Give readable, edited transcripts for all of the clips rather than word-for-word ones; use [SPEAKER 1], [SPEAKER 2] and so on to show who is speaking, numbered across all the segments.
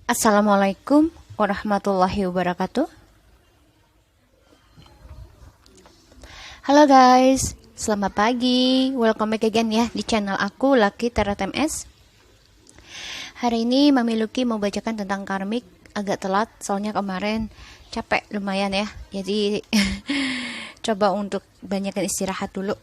[SPEAKER 1] Assalamualaikum warahmatullahi wabarakatuh. Halo guys, selamat pagi. Welcome back again ya di channel aku Lucky Tarot MS. Hari ini Mami Lucky mau bacakan tentang karmik. Agak telat soalnya kemarin capek lumayan ya. Jadi coba untuk banyakan istirahat dulu.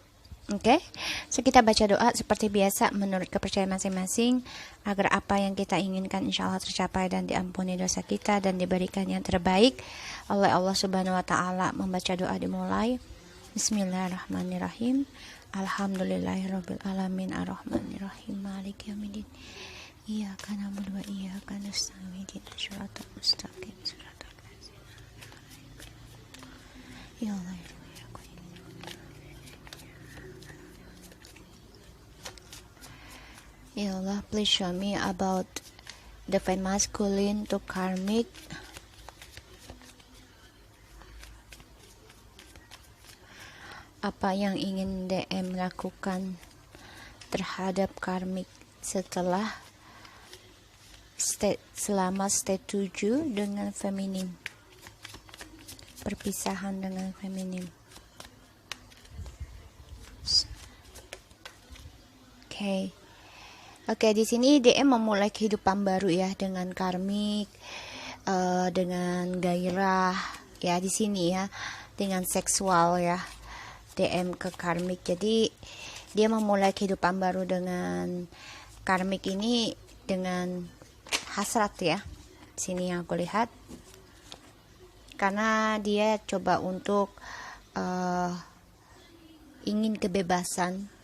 [SPEAKER 1] Oke, so kita baca doa seperti biasa menurut kepercayaan masing-masing agar apa yang kita inginkan insya Allah tercapai dan diampuni dosa kita dan diberikan yang terbaik oleh Allah Subhanahu Wa Taala. Membaca doa dimulai. Bismillahirrahmanirrahim. Alhamdulillahirabbil alamin arrahmanirrahim maliki yaumiddin. Iyyaka na'budu wa iyyaka nasta'in ihdinas siratal mustaqim siratal ladzina ya Allah. Ya Allah, please show me about divine masculine to karmic. Apa yang ingin DM lakukan terhadap karmik selama state 7 dengan feminim. Perpisahan dengan feminim. Oke, di sini DM memulai kehidupan baru ya dengan karmik, dengan gairah ya di sini ya, dengan seksual ya DM ke karmik. Jadi dia memulai kehidupan baru dengan karmik ini dengan hasrat ya. Sini yang aku lihat, karena dia coba untuk ingin kebebasan.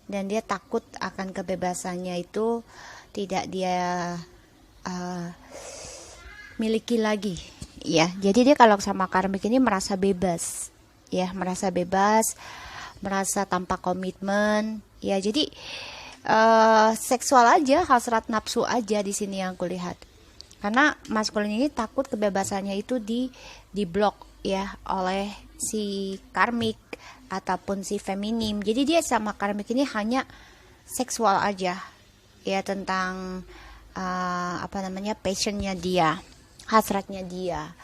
[SPEAKER 1] Dan dia takut akan kebebasannya itu tidak dia miliki lagi ya. Jadi dia kalau sama karmik ini merasa bebas ya, merasa tanpa komitmen ya. Jadi seksual aja, hasrat nafsu aja di sini yang aku lihat. Karena maskulin ini takut kebebasannya itu di blok ya oleh si karmik ataupun si feminim. Jadi dia sama karmik ini hanya seksual aja ya, tentang passionnya dia, hasratnya dia.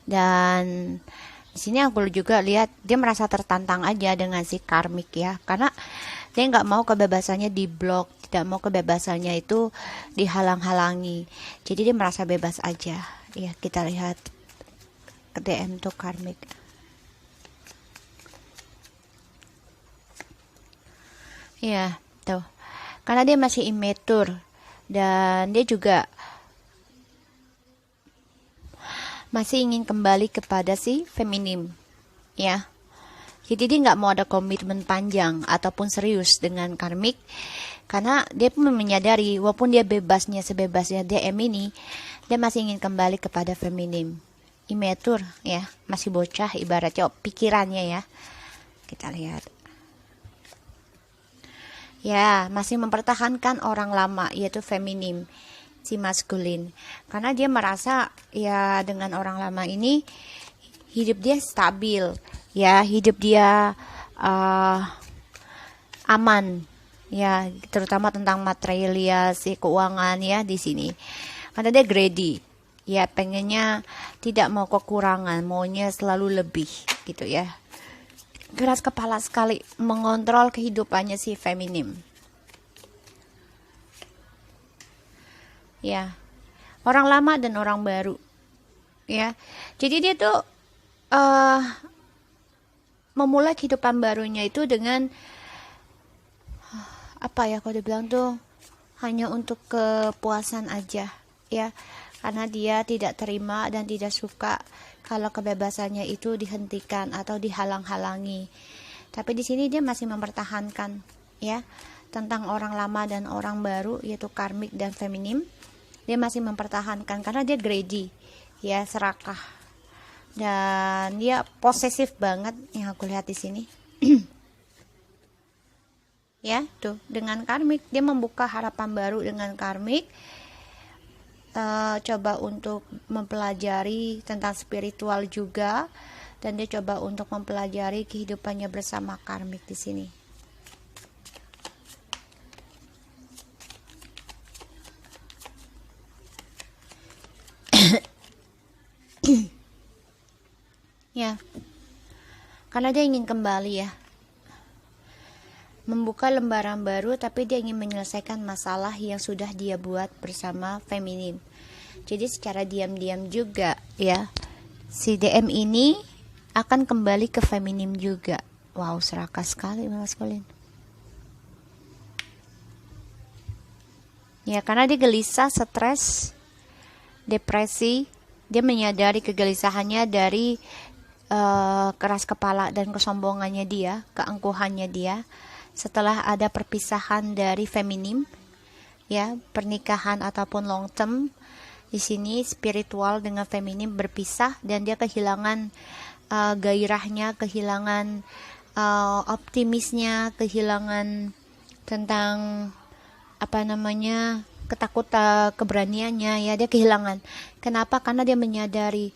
[SPEAKER 1] Dan di sini aku juga lihat dia merasa tertantang aja dengan si karmik ya, karena dia nggak mau kebebasannya di blok, tidak mau kebebasannya itu dihalang-halangi. Jadi dia merasa bebas aja ya. Kita lihat ke DM tuh karmik. Ya, tuh. Karena dia masih immature dan dia juga masih ingin kembali kepada si feminim. Ya. Jadi dia nggak mau ada komitmen panjang ataupun serius dengan karmik, karena dia pun menyadari walaupun dia sebebasnya DM ini, dia masih ingin kembali kepada feminim. Immature ya, masih bocah ibaratnya pikirannya ya. Kita lihat. Ya, masih mempertahankan orang lama yaitu feminim, si maskulin. Karena dia merasa ya dengan orang lama ini hidup dia stabil, ya hidup dia aman, ya terutama tentang materialisasi keuangan ya di sini. Karena dia greedy, ya pengennya tidak mau kekurangan, maunya selalu lebih gitu ya. Keras kepala sekali mengontrol kehidupannya si feminim. Ya, orang lama dan orang baru. Ya, jadi dia tuh memulai kehidupan barunya itu dengan apa ya, kalau dibilang tuh hanya untuk kepuasan aja ya, karena dia tidak terima dan tidak suka kalau kebebasannya itu dihentikan atau dihalang-halangi. Tapi di sini dia masih mempertahankan ya tentang orang lama dan orang baru yaitu karmik dan feminim. Dia masih mempertahankan karena dia greedy ya, serakah. Dan dia posesif banget yang aku lihat di sini. Ya, tuh dengan karmik dia membuka harapan baru dengan karmik. Coba untuk mempelajari tentang spiritual juga, dan dia coba untuk mempelajari kehidupannya bersama karmik di sini. Ya, karena dia ingin kembali ya, membuka lembaran baru, tapi dia ingin menyelesaikan masalah yang sudah dia buat bersama feminim. Jadi secara diam-diam juga ya, si DM ini akan kembali ke feminim juga. Wow, serakah sekali Mas Colin. Ya, karena dia gelisah, stres, depresi. Dia menyadari kegelisahannya dari keras kepala dan kesombongannya dia, keangkuhannya dia setelah ada perpisahan dari feminim, ya, pernikahan ataupun long term. Di sini spiritual dengan feminim berpisah dan dia kehilangan gairahnya, kehilangan optimisnya, kehilangan tentang ketakutan, keberaniannya, ya, dia kehilangan. Kenapa? Karena dia menyadari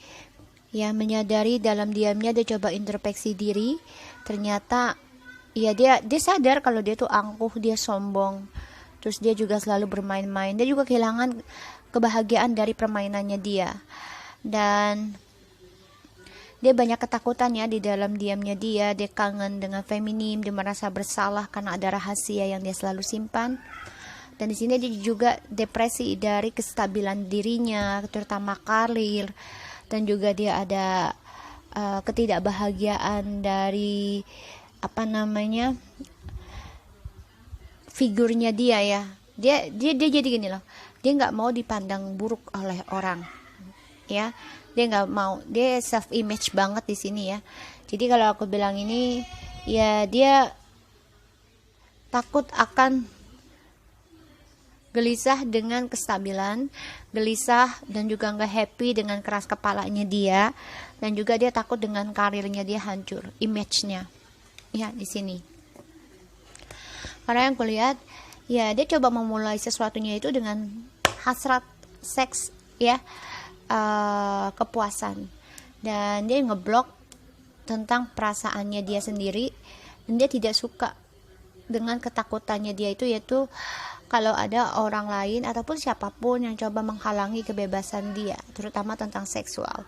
[SPEAKER 1] dalam diamnya dia coba introspeksi diri, ternyata ya dia sadar kalau dia tuh angkuh, dia sombong, terus dia juga selalu bermain-main, dia juga kehilangan kebahagiaan dari permainannya dia, dan dia banyak ketakutan ya di dalam diamnya dia kangen dengan feminim, dia merasa bersalah karena ada rahasia yang dia selalu simpan. Dan di sini dia juga depresi dari kestabilan dirinya, terutama karir, dan juga dia ada ketidakbahagiaan dari figurnya dia ya. Dia jadi gini loh. Dia nggak mau dipandang buruk oleh orang, ya. Dia nggak mau, dia self image banget di sini ya. Jadi kalau aku bilang ini, ya dia takut akan gelisah dengan kestabilan, gelisah dan juga nggak happy dengan keras kepalanya dia, dan juga dia takut dengan karirnya dia hancur, image-nya, ya di sini. Karena yang kulihat, ya dia coba memulai sesuatunya itu dengan hasrat seks, ya, kepuasan, dan dia ngeblok tentang perasaannya dia sendiri, dan dia tidak suka dengan ketakutannya dia itu, yaitu kalau ada orang lain ataupun siapapun yang coba menghalangi kebebasan dia, terutama tentang seksual.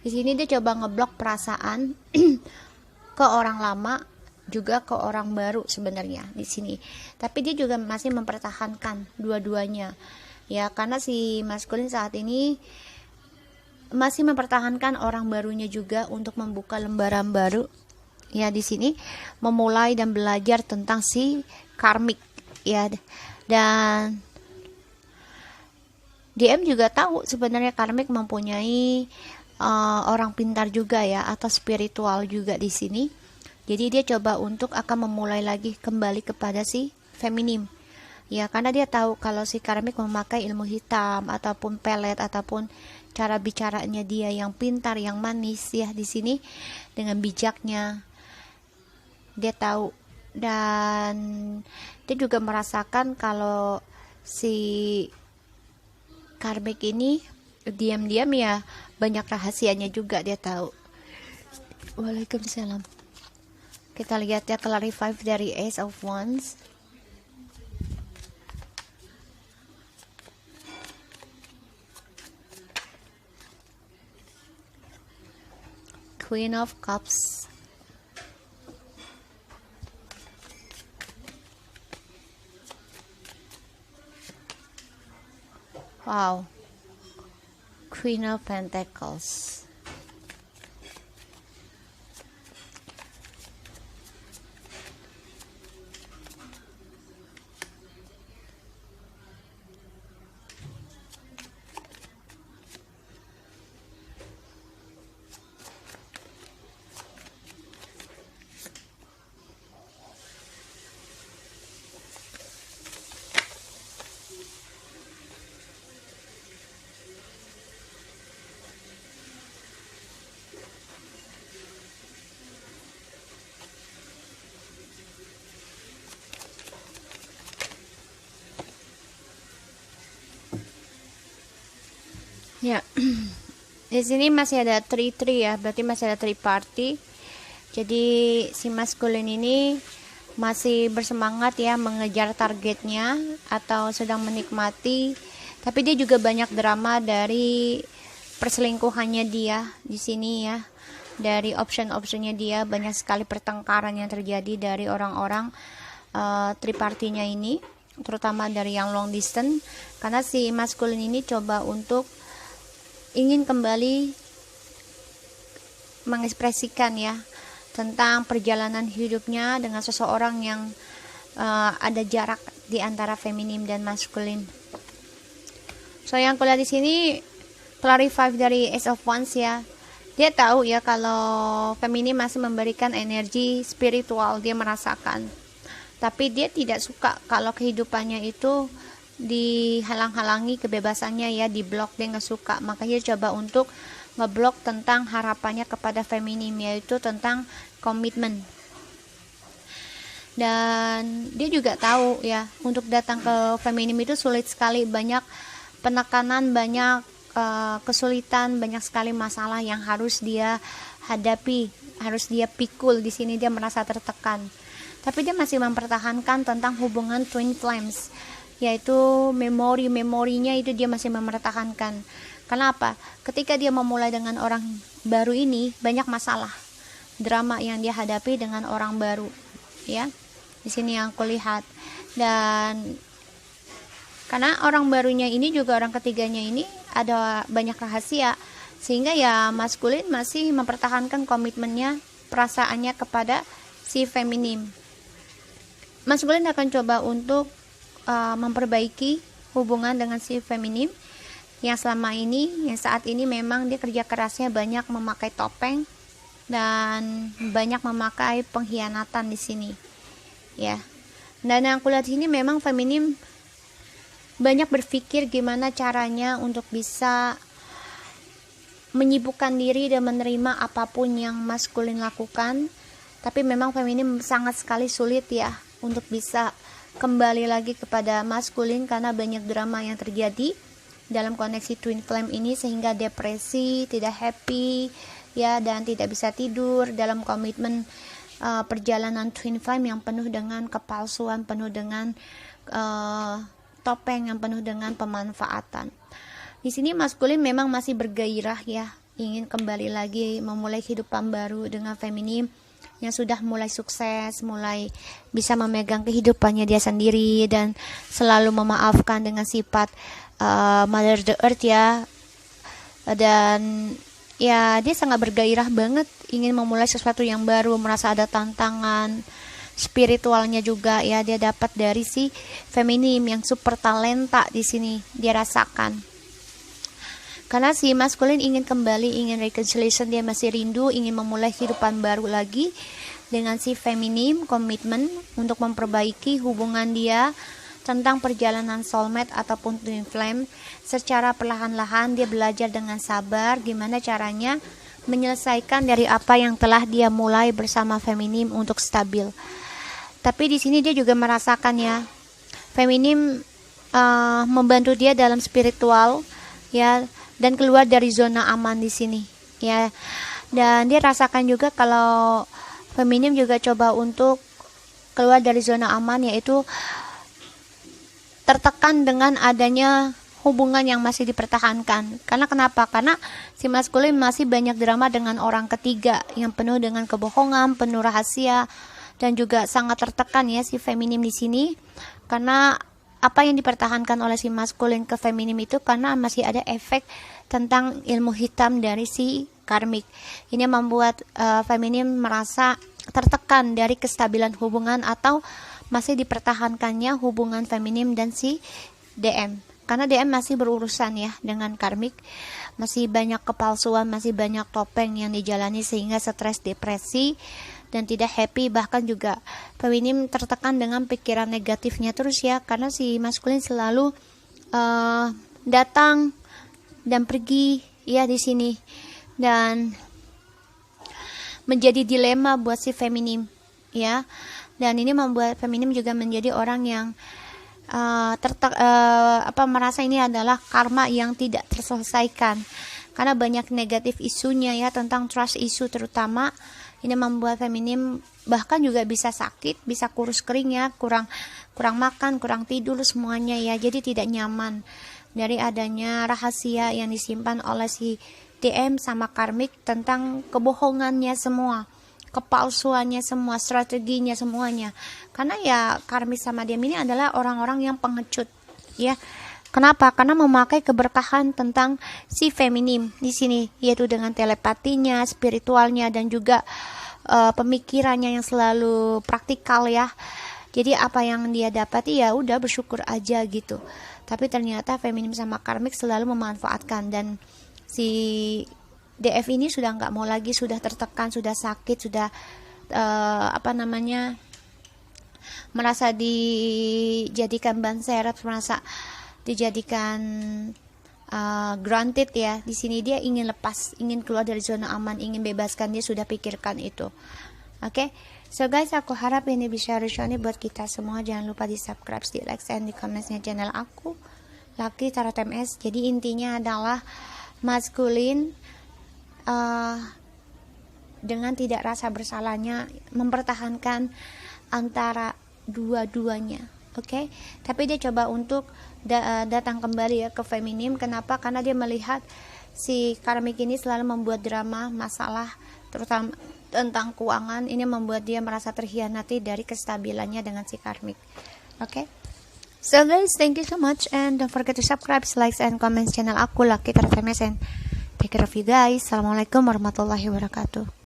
[SPEAKER 1] Di sini dia coba ngeblok perasaan ke orang lama, juga ke orang baru sebenarnya di sini. Tapi dia juga masih mempertahankan dua-duanya. Ya, karena si maskulin saat ini masih mempertahankan orang barunya juga untuk membuka lembaran baru. Ya, di sini memulai dan belajar tentang si karmik, ya. Dan DM juga tahu sebenarnya karmik mempunyai orang pintar juga ya, atau spiritual juga di sini. Jadi dia coba untuk akan memulai lagi kembali kepada si feminim. Ya, karena dia tahu kalau si karmik memakai ilmu hitam ataupun pelet ataupun cara bicaranya dia yang pintar, yang manis ya di sini dengan bijaknya. Dia tahu, dan dia juga merasakan kalau si karmik ini diam-diam ya banyak rahasianya juga dia tahu. Waalaikumsalam. Kita lihat ya clarify dari Ace of Wands. Queen of Cups. Wow. Queen of Pentacles. Ya, di sini masih ada tri ya, berarti masih ada triparty. Jadi si maskulin ini masih bersemangat ya mengejar targetnya atau sedang menikmati, tapi dia juga banyak drama dari perselingkuhannya dia di sini ya. dari option-optionnya dia, banyak sekali pertengkaran yang terjadi dari orang-orang tripartinya ini, terutama dari yang long distance, karena si maskulin ini coba untuk ingin kembali mengekspresikan ya tentang perjalanan hidupnya dengan seseorang yang ada jarak di antara feminim dan maskulin. So yang kulihat di sini clarify dari Ace of Wands ya. Dia tahu ya kalau feminim masih memberikan energi spiritual, dia merasakan. Tapi dia tidak suka kalau kehidupannya itu dihalang-halangi kebebasannya ya, diblok, dia nggak suka. Makanya dia coba untuk ngeblok tentang harapannya kepada feminim, yaitu tentang komitmen. Dan dia juga tahu ya, untuk datang ke feminim itu sulit sekali, banyak penekanan, banyak kesulitan, banyak sekali masalah yang harus dia hadapi, harus dia pikul. Di sini dia merasa tertekan. Tapi dia masih mempertahankan tentang hubungan twin flames, yaitu memorinya itu dia masih mempertahankan. Kenapa? Ketika dia memulai dengan orang baru ini, banyak masalah, drama yang dia hadapi dengan orang baru, ya. Di sini yang aku lihat. Dan karena orang barunya ini juga orang ketiganya ini ada banyak rahasia, sehingga ya maskulin masih mempertahankan komitmennya, perasaannya kepada si feminim. Maskulin akan coba untuk memperbaiki hubungan dengan si feminim yang selama ini, yang saat ini memang dia kerja kerasnya banyak memakai topeng dan banyak memakai pengkhianatan di sini, ya. Dan yang aku lihat ini memang feminim banyak berpikir gimana caranya untuk bisa menyibukkan diri dan menerima apapun yang maskulin lakukan. Tapi memang feminim sangat sekali sulit ya untuk bisa kembali lagi kepada maskulin karena banyak drama yang terjadi dalam koneksi twin flame ini, sehingga depresi, tidak happy ya, dan tidak bisa tidur dalam komitmen perjalanan twin flame yang penuh dengan kepalsuan, penuh dengan topeng, yang penuh dengan pemanfaatan. Di sini maskulin memang masih bergairah ya, ingin kembali lagi memulai kehidupan baru dengan feminim yang sudah mulai sukses, mulai bisa memegang kehidupannya dia sendiri dan selalu memaafkan dengan sifat Mother the Earth ya. Dan ya dia sangat bergairah banget, ingin memulai sesuatu yang baru, merasa ada tantangan spiritualnya juga ya, dia dapat dari si feminim yang super talenta di sini dia rasakan. Karena si maskulin ingin kembali, ingin reconciliation, dia masih rindu, ingin memulai kehidupan baru lagi dengan si feminim, komitmen untuk memperbaiki hubungan dia tentang perjalanan soulmate ataupun twin flame. Secara perlahan-lahan dia belajar dengan sabar gimana caranya menyelesaikan dari apa yang telah dia mulai bersama feminim untuk stabil. Tapi di sini dia juga merasakan ya, feminim membantu dia dalam spiritual ya, dan keluar dari zona aman di sini ya. Dan dia rasakan juga kalau feminim juga coba untuk keluar dari zona aman, yaitu tertekan dengan adanya hubungan yang masih dipertahankan. Karena kenapa? Karena si maskulin masih banyak drama dengan orang ketiga yang penuh dengan kebohongan, penuh rahasia, dan juga sangat tertekan ya si feminim di sini. Karena apa yang dipertahankan oleh si maskulin ke feminim itu karena masih ada efek tentang ilmu hitam dari si karmik. Ini membuat feminim merasa tertekan dari kestabilan hubungan atau masih dipertahankannya hubungan feminim dan si DM. Karena DM masih berurusan ya dengan karmik, masih banyak kepalsuan, masih banyak topeng yang dijalani sehingga stres, depresi, dan tidak happy. Bahkan juga feminim tertekan dengan pikiran negatifnya terus ya, karena si maskulin selalu datang dan pergi ya di sini, dan menjadi dilema buat si feminim ya. Dan ini membuat feminim juga menjadi orang yang merasa ini adalah karma yang tidak terselesaikan karena banyak negatif isunya ya, tentang trust issue terutama. Ini membuat feminim bahkan juga bisa sakit, bisa kurus kering ya, kurang makan, kurang tidur semuanya ya. Jadi tidak nyaman dari adanya rahasia yang disimpan oleh si DM sama karmik tentang kebohongannya semua, kepalsuannya semua, strateginya semuanya. Karena ya karmik sama DM ini adalah orang-orang yang pengecut, ya. Kenapa? Karena memakai keberkahan tentang si feminim di sini, yaitu dengan telepatinya, spiritualnya, dan juga pemikirannya yang selalu praktikal ya. Jadi apa yang dia dapati ya udah bersyukur aja gitu. Tapi ternyata feminim sama karmik selalu memanfaatkan, dan si DF ini sudah nggak mau lagi, sudah tertekan, sudah sakit, sudah merasa dijadikan ban serep, merasa dijadikan granted ya. Di sini dia ingin lepas, ingin keluar dari zona aman, ingin bebaskan, dia sudah pikirkan itu. Oke, so guys, aku harap ini bisa resonan buat kita semua. Jangan lupa di subscribe, di like, dan di komennya channel aku, Lucky Tarot MS. Jadi intinya adalah maskulin dengan tidak rasa bersalahnya mempertahankan antara dua-duanya. Oke, tapi dia coba untuk datang kembali ya ke feminim. Kenapa? Karena dia melihat si karmik ini selalu membuat drama, masalah, terutama tentang keuangan. Ini membuat dia merasa terhianati dari kestabilannya dengan si karmik. Oke, so guys, thank you so much, and don't forget to subscribe, like, and comment channel aku, Lucky Tarot MS, and take care of you guys. Assalamualaikum warahmatullahi wabarakatuh.